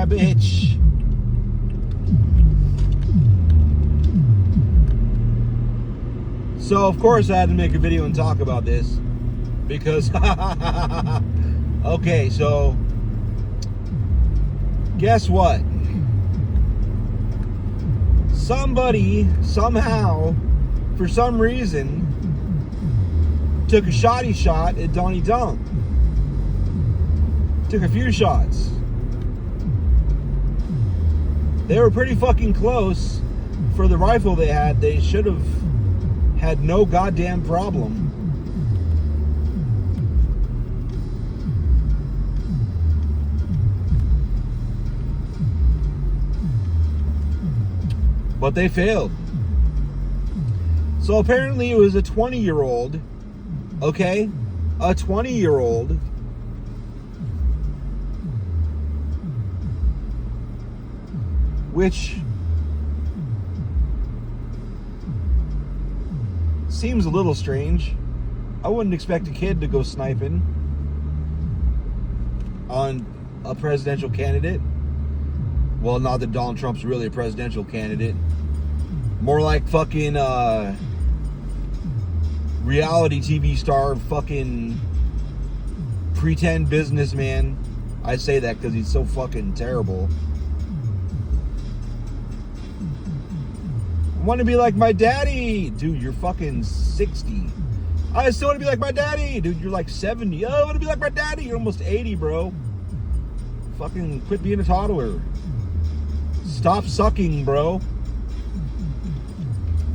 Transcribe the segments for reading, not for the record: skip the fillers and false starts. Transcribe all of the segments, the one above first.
bitch. So, of course, I had to make a video and talk about this. Because, okay, so, guess what? Somebody, somehow, for some reason, took a shotty shot at Donnie Dunk. Took a few shots. They were pretty fucking close for the rifle they had. They should have had no goddamn problem. But they failed. So apparently it was a 20-year-old, okay? A 20-year-old which seems a little strange. I wouldn't expect a kid to go sniping on a presidential candidate. Well, not that Donald Trump's really a presidential candidate. More like fucking reality TV star, fucking pretend businessman. I say that because he's so fucking terrible. I want to be like my daddy. Dude, you're fucking 60. I still want to be like my daddy. Dude, you're like 70. Oh, I want to be like my daddy. You're almost 80, bro. Fucking quit being a toddler. Stop sucking, bro.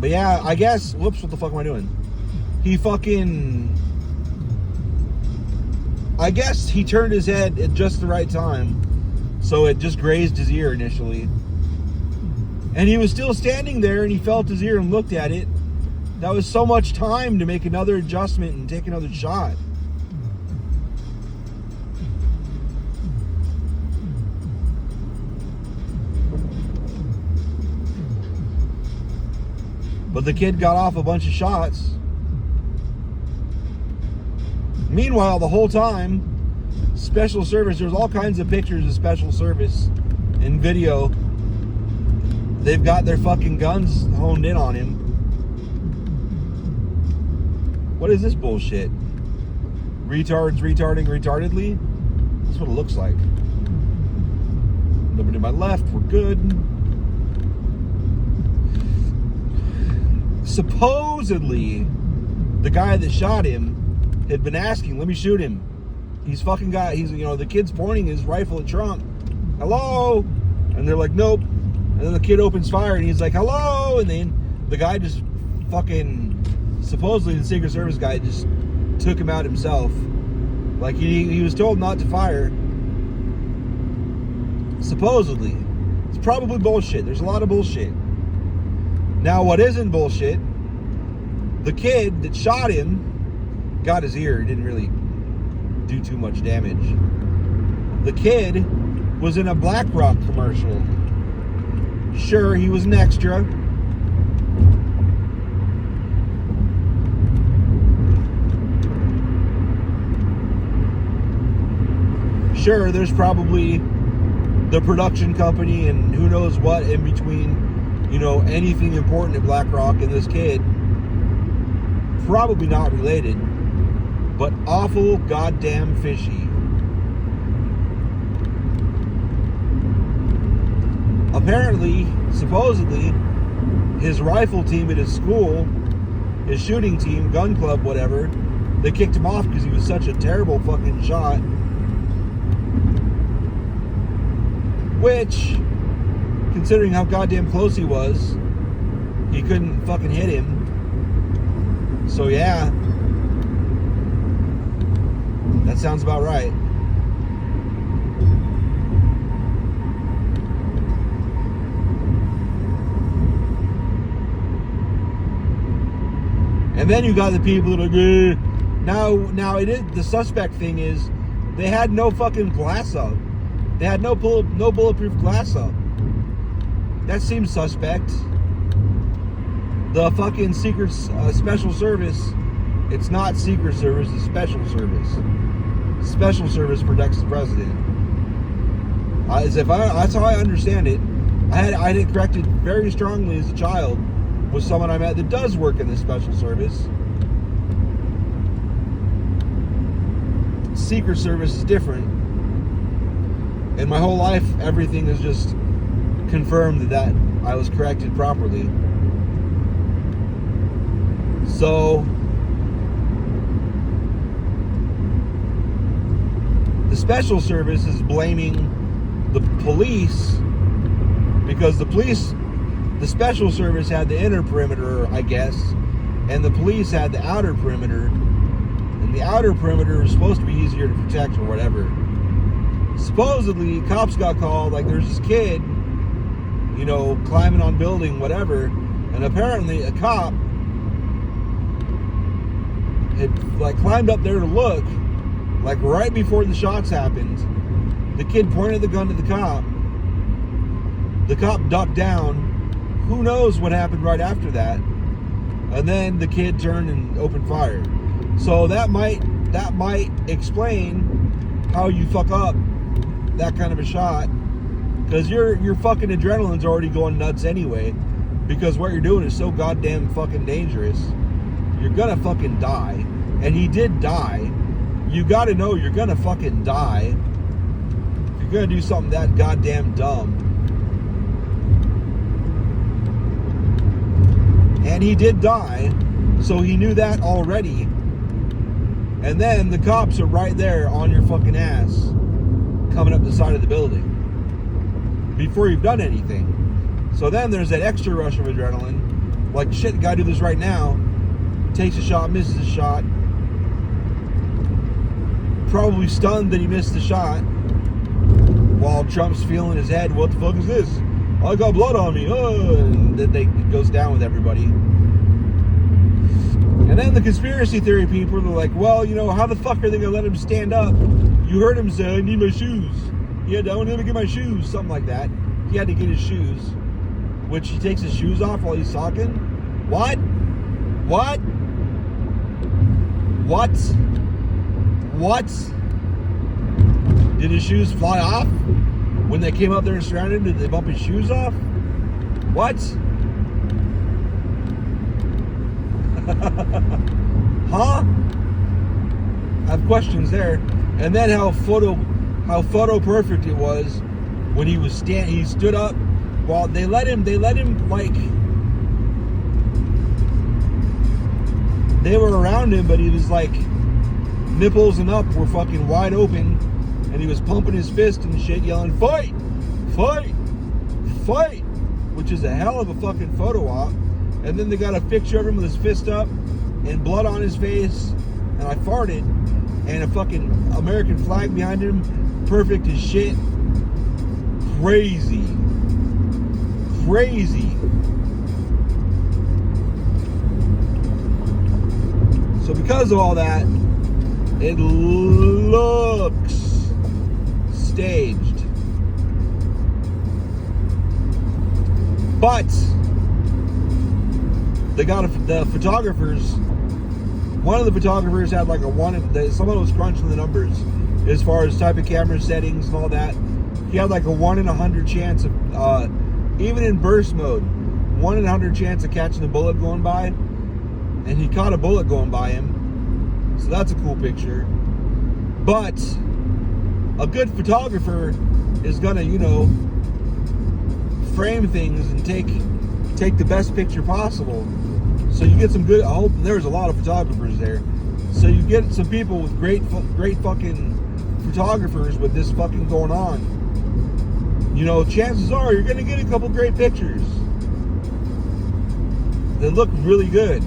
But yeah, I guess, whoops, what the fuck am I doing? He fucking, I guess he turned his head at just the right time. So it just grazed his ear initially. And he was still standing there and he felt his ear and looked at it. That was so much time to make another adjustment and take another shot. But the kid got off a bunch of shots. Meanwhile, the whole time, Special Service, there's all kinds of pictures of Special Service and video. They've got their fucking guns honed in on him. What is this bullshit? Retards retarding retardedly? That's what it looks like. Nobody to my left, we're good. Supposedly, the guy that shot him had been asking, let me shoot him. He's fucking got, the kid's pointing his rifle at Trump. Hello? And they're like, nope. And then the kid opens fire and he's like, hello? And then the guy just fucking, supposedly the Secret Service guy just took him out himself. Like he was told not to fire. Supposedly. It's probably bullshit. There's a lot of bullshit. Now what isn't bullshit, the kid that shot him got his ear. He didn't really do too much damage. The kid was in a BlackRock commercial. Sure, he was an extra. Sure, there's probably the production company and who knows what in between, anything important at BlackRock and this kid. Probably not related, but awful goddamn fishy. Apparently, supposedly, his rifle team at his school, his shooting team, gun club, whatever, they kicked him off because he was such a terrible fucking shot. Which, considering how goddamn close he was, he couldn't fucking hit him. So yeah, that sounds about right. And then you got the people that are like, now it is, the suspect thing is, they had no fucking glass up. They had no bulletproof glass up. That seems suspect. The fucking Secret Special Service, it's not Secret Service, it's Special Service. Special Service protects the president. That's how I understand it. I had it corrected very strongly as a child with someone I met that does work in the special service. Secret Service is different. And my whole life, everything is just confirmed that I was corrected properly. So, the special service is blaming the police because the special service had the inner perimeter, I guess, and the police had the outer perimeter. And the outer perimeter was supposed to be easier to protect or whatever. Supposedly, cops got called, like there's this kid, you know, climbing on building, whatever, and apparently a cop had like climbed up there to look, like right before the shots happened. The kid pointed the gun to the cop. The cop ducked down. Who knows what happened right after that? And then the kid turned and opened fire. So that might explain how you fuck up that kind of a shot, because your fucking adrenaline's already going nuts anyway, because what you're doing is so goddamn fucking dangerous. You're gonna fucking die. And he did die. You gotta know you're gonna fucking die if you're gonna do something that goddamn dumb. And he did die, so he knew that already. And then the cops are right there on your fucking ass, coming up the side of the building before you've done anything. So then there's that extra rush of adrenaline. Like, shit, gotta do this right now. Takes a shot, misses a shot. Probably stunned that he missed the shot. While Trump's feeling his head, what the fuck is this? I got blood on me. Oh, and then it goes down with everybody. And then the conspiracy theory people are like, well, you know, how the fuck are they gonna let him stand up? You heard him say, I need my shoes. Yeah, I want him to get my shoes. Something like that. He had to get his shoes. Which he takes his shoes off while he's talking. What? What? What? What? Did his shoes fly off? When they came up there and surrounded him, did they bump his shoes off? What? Huh? I have questions there. And then how photo perfect it was when he stood up while they let him like, they were around him, but he was like, nipples and up were fucking wide open, and he was pumping his fist and shit, yelling, fight, fight, fight, which is a hell of a fucking photo op. And then they got a picture of him with his fist up and blood on his face, and I farted, and a fucking American flag behind him, perfect as shit. Crazy. Crazy. So because of all that, it looks staged. But they got the photographers. One of the photographers had like someone was crunching the numbers as far as type of camera settings and all that. He had like a 1 in 100 chance of, even in burst mode, 1 in 100 chance of catching a bullet going by. And he caught a bullet going by him. So that's a cool picture. But a good photographer is gonna, you know, frame things and take the best picture possible. So you get some good, I hope there's a lot of photographers there. So you get some people with great fucking photographers with this fucking going on. You know, chances are you're gonna get a couple great pictures that look really good.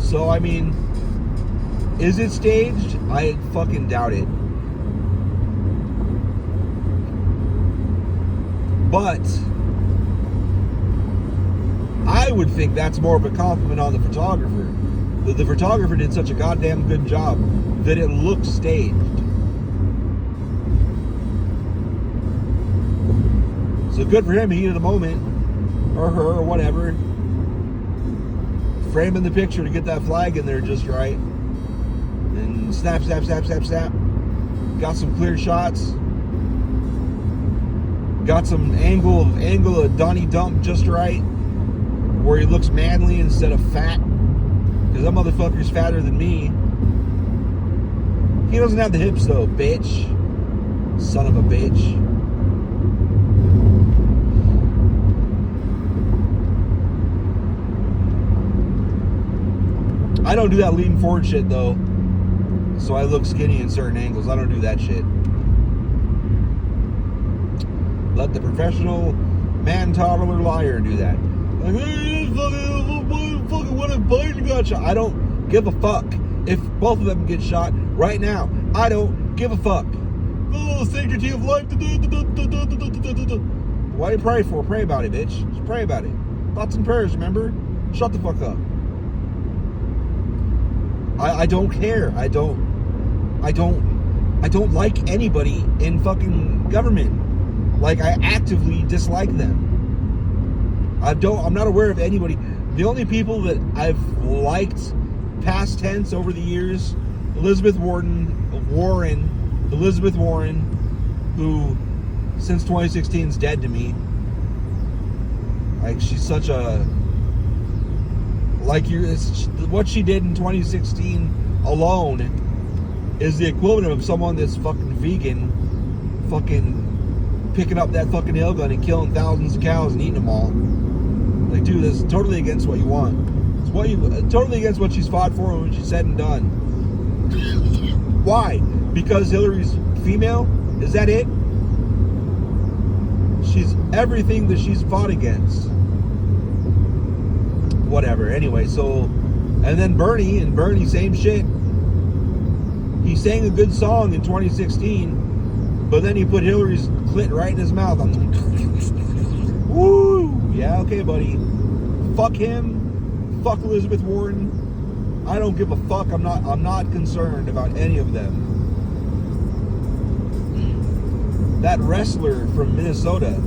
So, I mean, is it staged? I fucking doubt it. But I would think that's more of a compliment on the photographer. That the photographer did such a goddamn good job that it looks staged. So good for him, heat of the moment, or her, or whatever. Framing the picture to get that flag in there just right. And snap, snap, snap, snap, snap. Got some clear shots. Got some angle of Donnie Dump just right, where he looks manly instead of fat. Because that motherfucker's fatter than me. He doesn't have the hips though, bitch. Son of a bitch. I don't do that lean forward shit though. So I look skinny in certain angles. I don't do that shit. Let the professional man toddler liar do that. Like, hey, fucking what if Biden got shot? I don't give a fuck if both of them get shot right now. I don't give a fuck. Oh, sanctity of life. What do you pray for? Pray about it, bitch. Just pray about it. Thoughts and prayers, remember? Shut the fuck up. I don't care. I don't like anybody in fucking government. Like, I actively dislike them. I'm not aware of anybody. The only people that I've liked past tense over the years, Elizabeth Warren, who since 2016 is dead to me. Like, she's such a, like, what she did in 2016 alone is the equivalent of someone that's fucking vegan, fucking picking up that fucking nail gun and killing thousands of cows and eating them all. Like, dude, that's totally against what you want. It's totally against what she's fought for and what she said and done. Why? Because Hillary's female? Is that it? She's everything that she's fought against. Whatever. Anyway, so, and then Bernie, same shit. He sang a good song in 2016, but then he put Hillary's clit right in his mouth. Woo! Yeah, okay, buddy. Fuck him. Fuck Elizabeth Warren. I don't give a fuck. I'm not concerned about any of them. That wrestler from Minnesota,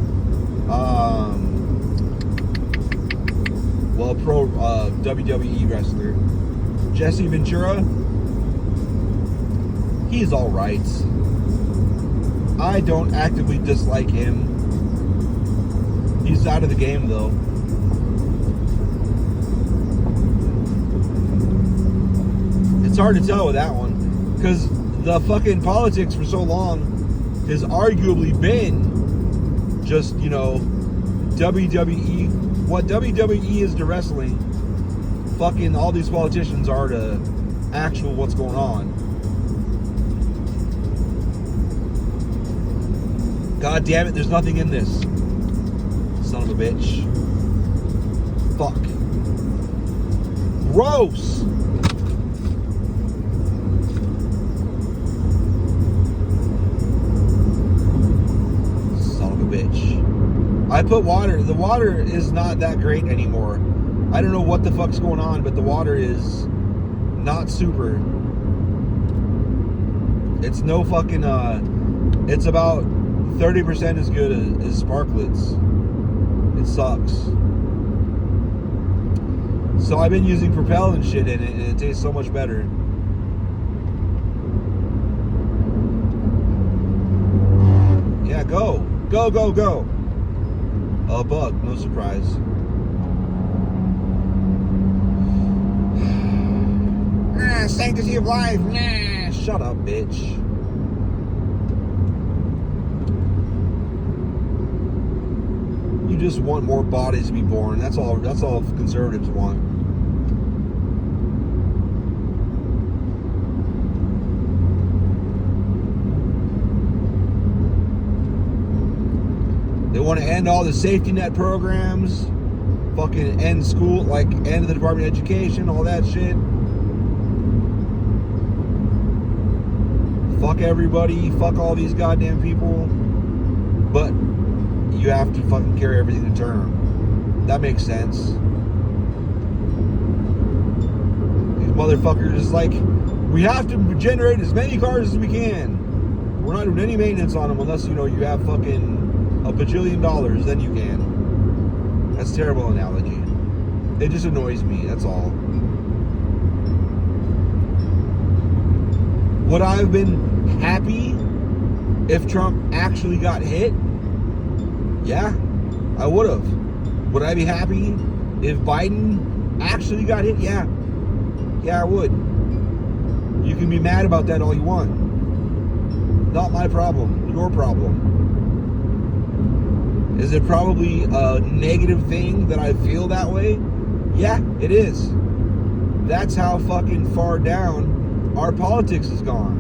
pro WWE wrestler, Jesse Ventura, he's all right. I don't actively dislike him. He's out of the game though. It's hard to tell with that one, because the fucking politics for so long has arguably been just, you know, WWE. What WWE is to wrestling, fucking all these politicians are to actual what's going on. God damn it, there's nothing in this. Son of a bitch. Fuck. Gross! Son of a bitch. I put water. The water is not that great anymore. I don't know what the fuck's going on, but the water is not super. It's no fucking, it's about 30% as good as Sparklets. It sucks. So I've been using Propel and shit in it, and it tastes so much better. Yeah, go. Go, go, go. A bug, no surprise. Sanctity of life. Nah, shut up, bitch. You just want more bodies to be born. That's all conservatives want. They want to end all the safety net programs, fucking end school, like end the Department of Education, all that shit. Fuck everybody, fuck all these goddamn people. But you have to fucking carry everything to term. That makes sense. These motherfuckers is like, we have to generate as many cars as we can. We're not doing any maintenance on them unless, you know, you have fucking $1 bajillion, then you can. That's a terrible analogy. It just annoys me, that's all. Would I have been happy if Trump actually got hit? Yeah, I would have. Would I be happy if Biden actually got hit? Yeah. Yeah, I would. You can be mad about that all you want. Not my problem. Your problem. Is it probably a negative thing that I feel that way? Yeah, it is. That's how fucking far down our politics has gone.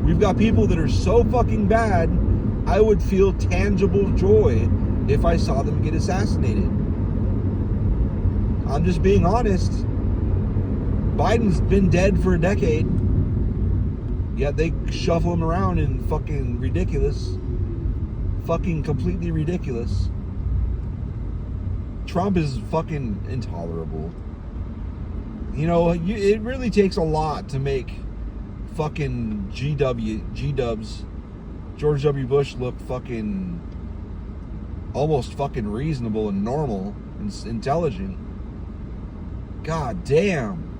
We've got people that are so fucking bad, I would feel tangible joy if I saw them get assassinated. I'm just being honest. Biden's been dead for a decade. Yet they shuffle him around in fucking ridiculous. Fucking completely ridiculous. Trump is fucking intolerable. You know, it really takes a lot to make fucking G-dubs, George W. Bush look fucking almost fucking reasonable and normal and intelligent. God damn.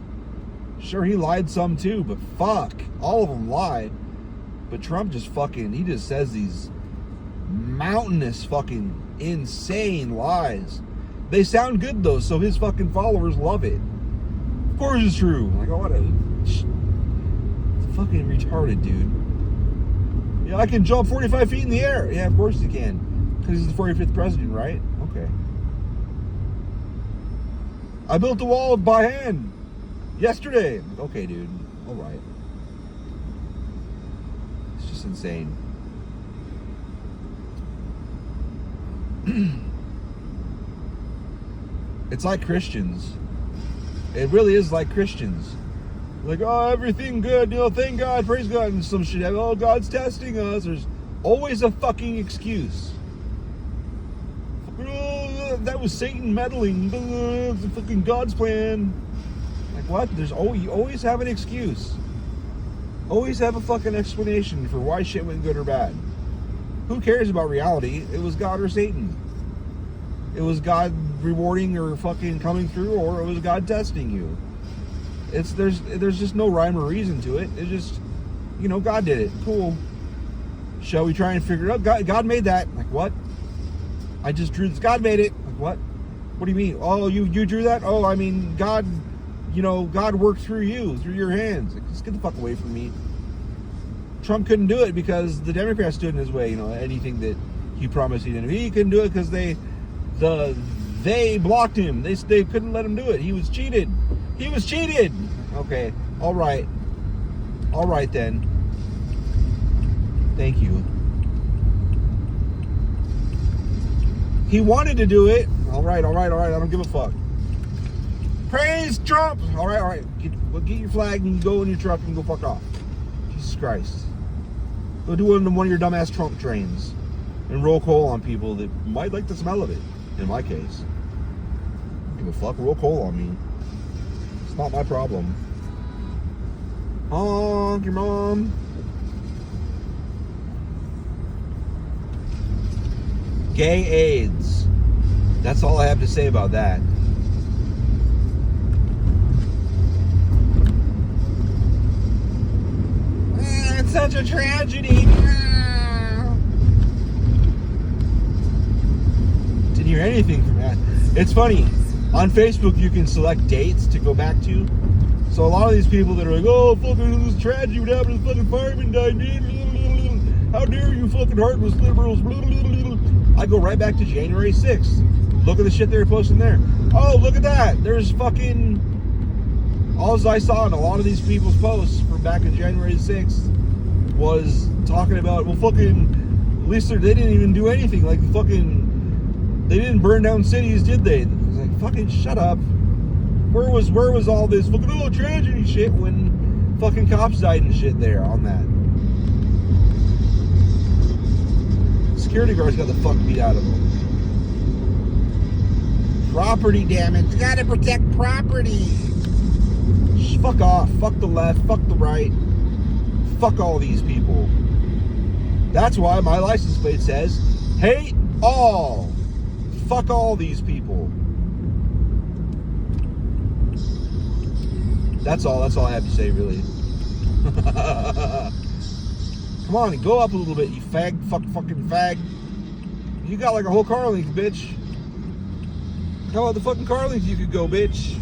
Sure, he lied some too, but fuck. All of them lie. But Trump just fucking, he just says these mountainous fucking insane lies. They sound good though, so his fucking followers love it. Of course it's true. Like, oh, what a fucking retarded dude. Yeah, I can jump 45 feet in the air. Yeah, of course you can. Because he's the 45th president, right? Okay. I built the wall by hand yesterday. Okay, dude. All right. It's just insane. It's like Christians. It really is like Christians. Like, oh, everything good, you know, thank God, praise God, and some shit. Oh, God's testing us. There's always a fucking excuse. Oh, that was Satan meddling. It's fucking God's plan. Like, what? You always have an excuse. Always have a fucking explanation for why shit went good or bad. Who cares about reality? It was God or Satan. It was God rewarding or fucking coming through, or it was God testing you. There's just no rhyme or reason to it. It's just, you know, God did it. Cool. Shall we try and figure it out? God made that. Like, what? I just drew this. God made it. Like, what? What do you mean? Oh, you drew that? Oh, I mean, God, you know, God worked through you, through your hands. Like, just get the fuck away from me. Trump couldn't do it because the Democrats stood in his way. You know, anything that he promised he didn't. He couldn't do it because they blocked him. They couldn't let him do it. He was cheated. He was cheated. Okay. All right then. Thank you. He wanted to do it. All right. I don't give a fuck. Praise Trump. All right. Get your flag and go in your truck and go fuck off. Jesus Christ. Go do one of your dumbass Trump trains and roll coal on people that might like the smell of it. In my case, I don't give a fuck. Roll coal on me. It's not my problem. Honk your mom. Gay AIDS. That's all I have to say about that. It's such a tragedy. Didn't hear anything from that. It's funny. On Facebook, you can select dates to go back to. So a lot of these people that are like, oh, fucking, this tragedy, what happened to this fucking fireman died. How dare you fucking heartless liberals. I go right back to January 6th. Look at the shit they were posting there. Oh, look at that. There's fucking... All I saw in a lot of these people's posts from back in January 6th was talking about, well, fucking... At least they didn't even do anything. Like, fucking... They didn't burn down cities, did they? It was like, fucking shut up. Where was all this fucking, oh, tragedy shit when fucking cops died and shit there on that? Security guards got the fuck beat out of them. Property damage. Gotta protect property. Fuck off. Fuck the left. Fuck the right. Fuck all these people. That's why my license plate says, hate all. Fuck all these people. That's all I have to say, really. Come on, go up a little bit, you fag, fucking fag. You got like a whole car length, bitch. How about the fucking car length you could go, bitch?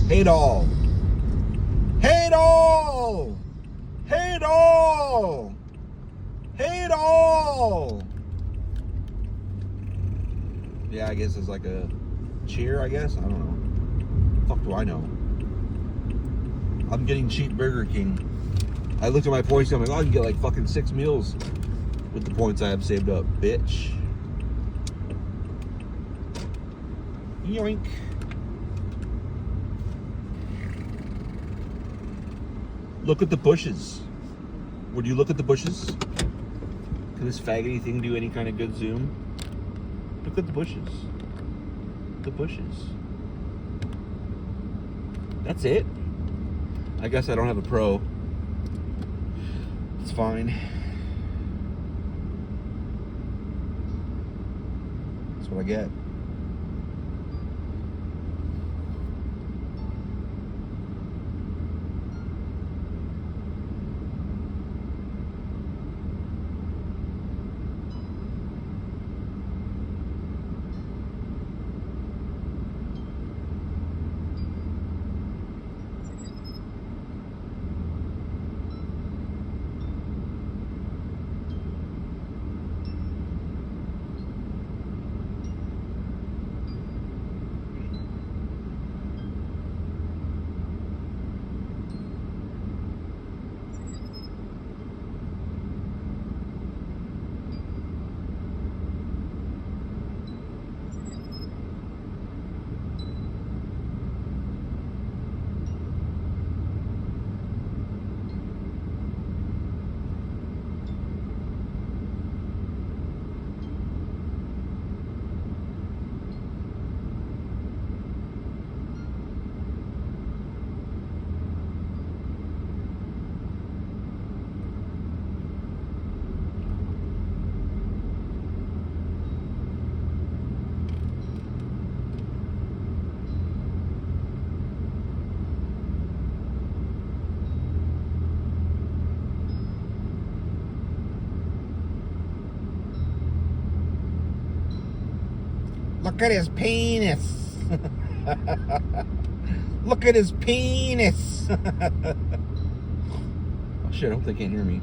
Hate all. Hate all. Hate all. Hate all. Yeah, I guess it's like a cheer, I guess. I don't know. Fuck do I know? I'm getting cheap Burger King. I looked at my points, I'm like, oh, I can get like fucking 6 meals with the points I have saved up, bitch. Yoink. Look at the bushes. Would you look at the bushes? Can this faggoty thing do any kind of good zoom? Look at the bushes. The bushes. That's it. I guess I don't have a pro. It's fine. That's what I get. Look at his penis. Look at his penis. Oh shit, I hope they can't hear me.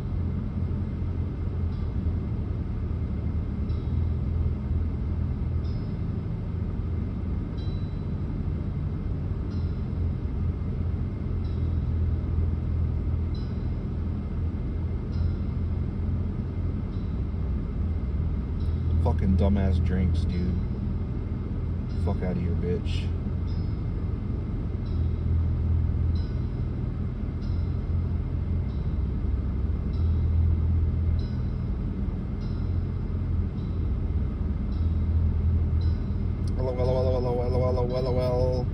Fucking dumbass drinks, dude. Fuck out of here, bitch. Well.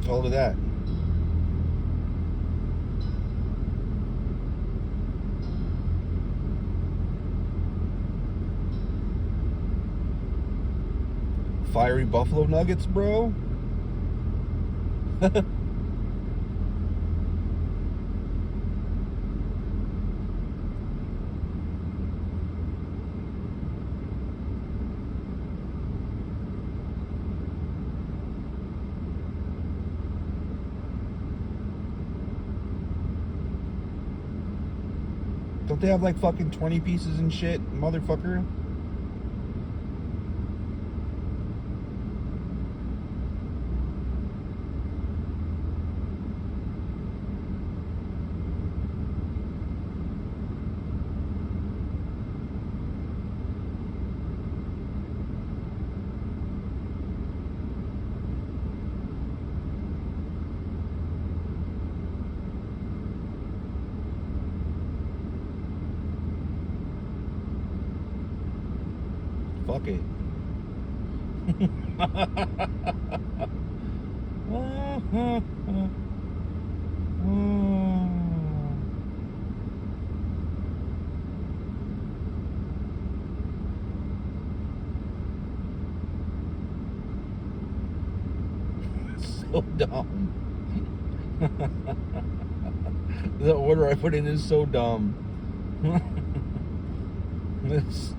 Hold of that. Fiery buffalo nuggets, bro. Don't they have like fucking 20 pieces and shit, motherfucker? Fuck it. So dumb. The order I put in is so dumb. This.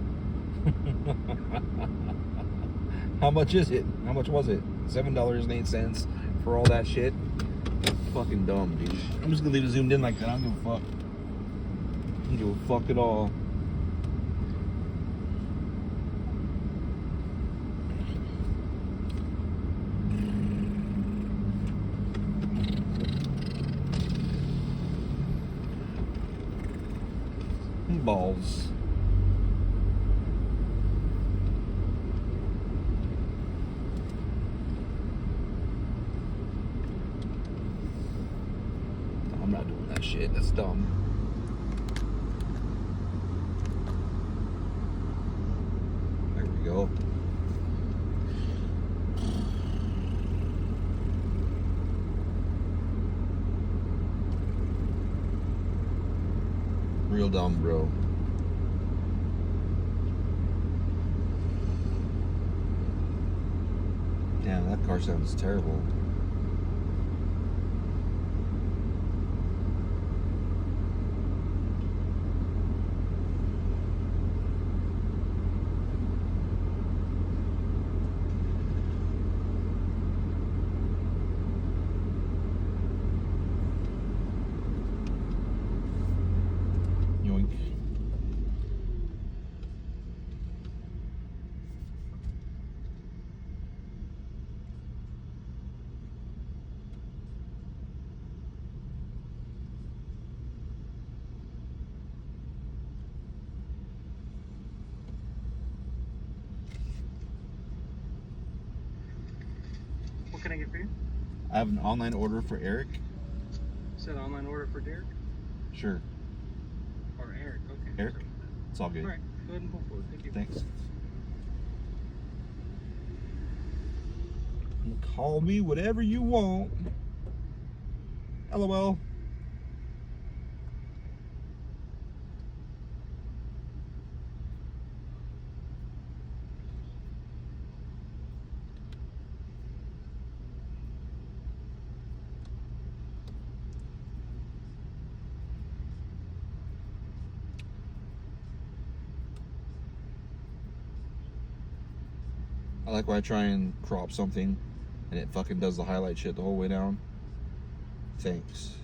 How much is it? How much was it? $7.08 for all that shit. Fucking dumb, dude. I'm just gonna leave it zoomed in like that. I don't give a fuck. I don't give a fuck at all. Balls. I'm not doing that shit. That's dumb. There we go. Real dumb, bro. Damn, that car sounds terrible. Yoink. What can I get for you? I have an online order for Eric. Said online order for Derek? Sure. Or Eric, okay. Eric? It's all good. Alright, go ahead and pull forward. Thank you. Thanks. Call me whatever you want. LOL. I like when I try and crop something and it fucking does the highlight shit the whole way down. Thanks.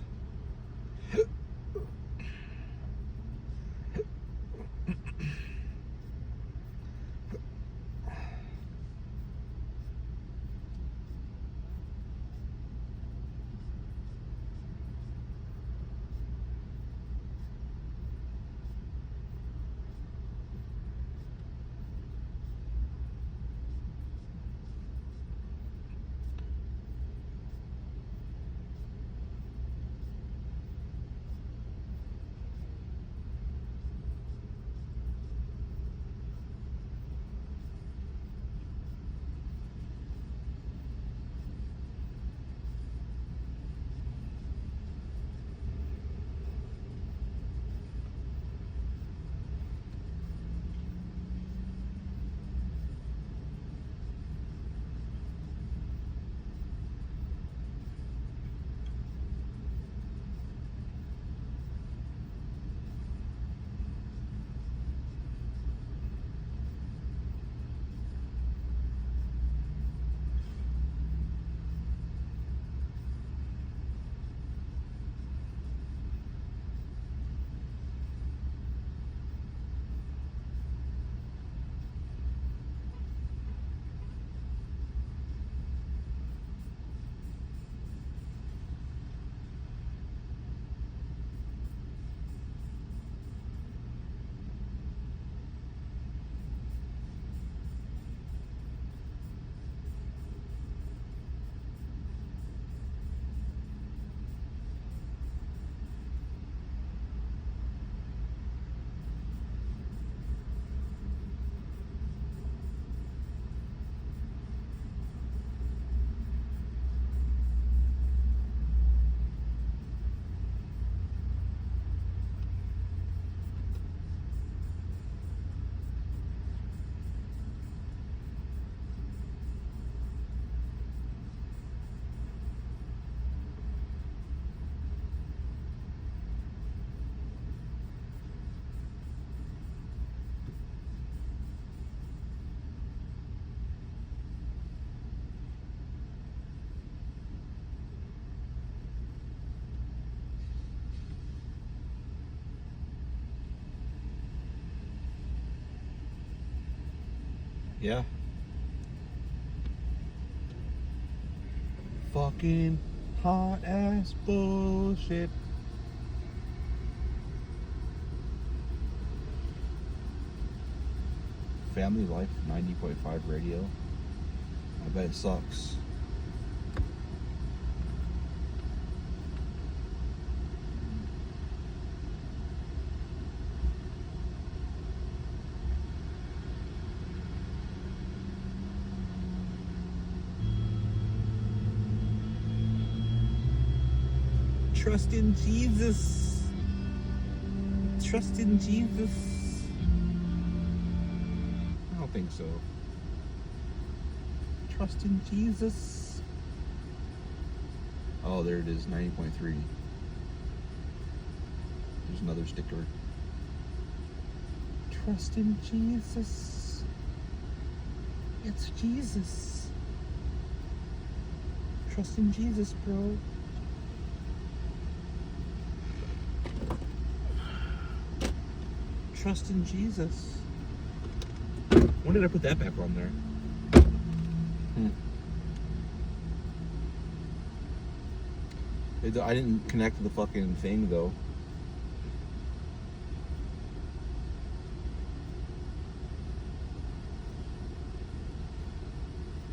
Yeah. Fucking hot ass bullshit. Family Life 90.5 radio. I bet it sucks. Trust in Jesus. Trust in Jesus. I don't think so. Trust in Jesus. Oh, there it is, 90.3. There's another sticker. Trust in Jesus. It's Jesus. Trust in Jesus, bro. Trust in Jesus. When did I put that back on there? I didn't connect to the fucking thing though.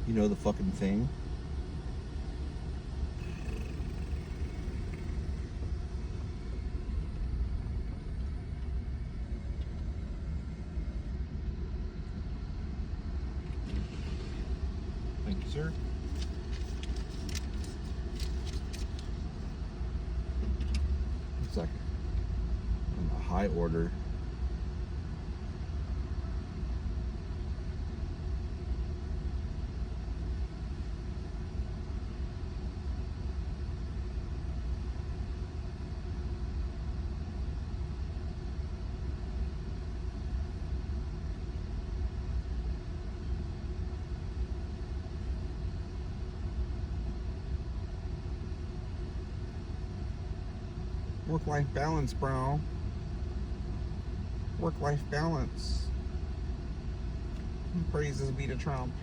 You know the fucking thing? Thank you, sir. It's like a high order. Work-life balance, bro. Work-life balance. Praises be to Trump.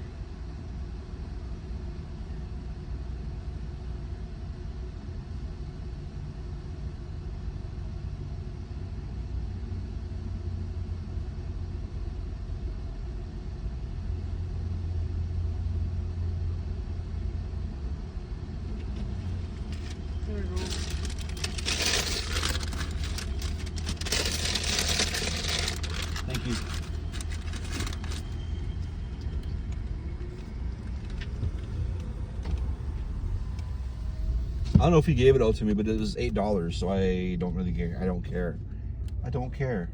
There you go. Thank you. I don't know if he gave it all to me, but it was $8, so I don't really care. I don't care. I don't care.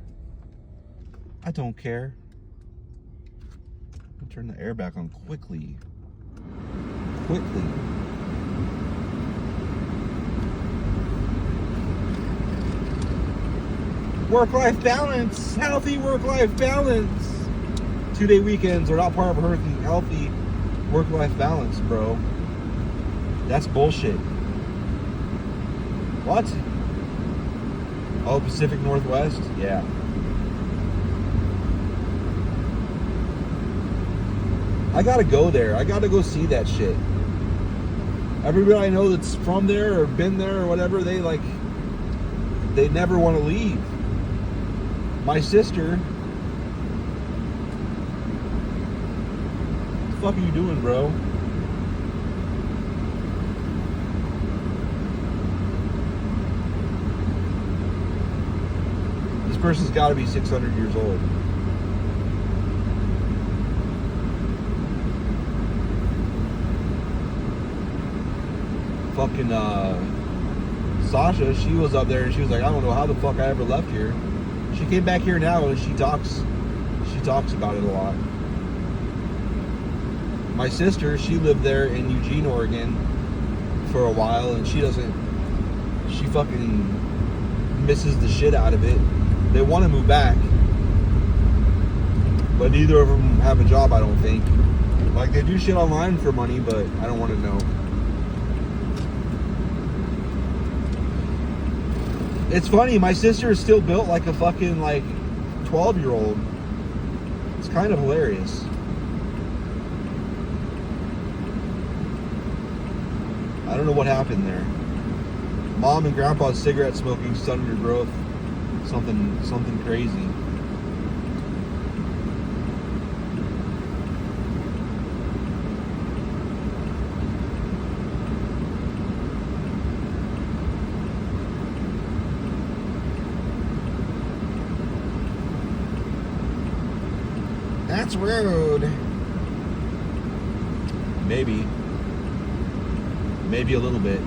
I don't care. I'll turn the air back on quickly. Quickly. Work-life balance. Healthy work-life balance. 2-day weekends are not part of a healthy work-life balance, bro. That's bullshit. What? Oh, Pacific Northwest? Yeah. I gotta go there. I gotta go see that shit. Everybody I know that's from there or been there or whatever, they never want to leave. My sister. What the fuck are you doing, bro? This person's got to be 600 years old. Fucking Sasha, she was up there and she was like, I don't know how the fuck I ever left here. She came back here now and she talks about it a lot. My sister, she lived there in Eugene, Oregon for a while, and she fucking misses the shit out of it. They want to move back, but neither of them have a job, I don't think. Like, they do shit online for money, but I don't want to know. It's funny, my sister is still built like a fucking 12-year-old. It's kind of hilarious. I don't know what happened there. Mom and grandpa's cigarette smoking, son under growth. Something crazy. That's rude. Maybe a little bit.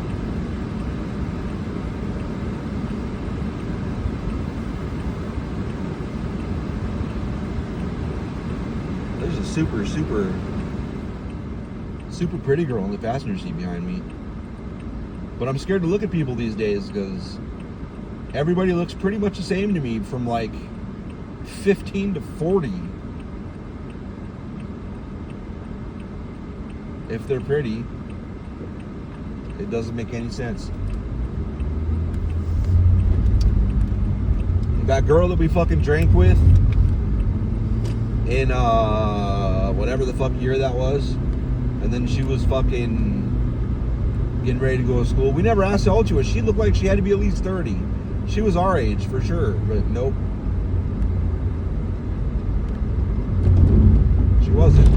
There's a super pretty girl in the passenger seat behind me. But I'm scared to look at people these days because everybody looks pretty much the same to me from like 15 to 40. If they're pretty, it doesn't make any sense. That girl that we fucking drank with in whatever the fuck year that was, and then she was fucking getting ready to go to school. We never asked how old she was. She looked like she had to be at least 30. She was our age for sure, but nope. She wasn't.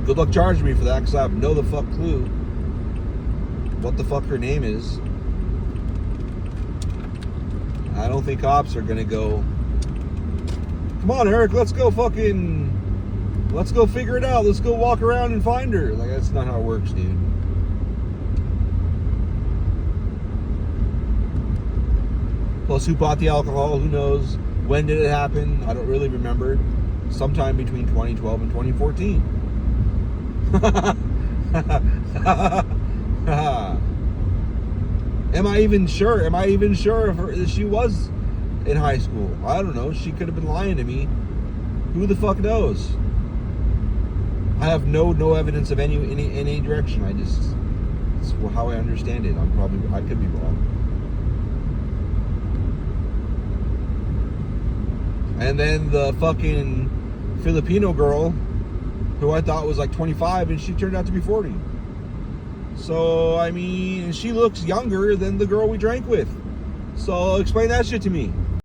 Good luck charging me for that, because I have no the fuck clue what the fuck her name is. I don't think cops are gonna go, come on, Eric, let's go figure it out. Let's go walk around and find her. Like, that's not how it works, dude. Plus, who bought the alcohol? Who knows? When did it happen? I don't really remember. Sometime between 2012 and 2014. Am I even sure if she was in high school? I don't know. She could have been lying to me. Who the fuck knows? I have no evidence of any direction. It's how I understand it. I could be wrong. And then the fucking Filipino girl, who I thought was like 25, and she turned out to be 40. So, I mean, she looks younger than the girl we drank with. So, explain that shit to me.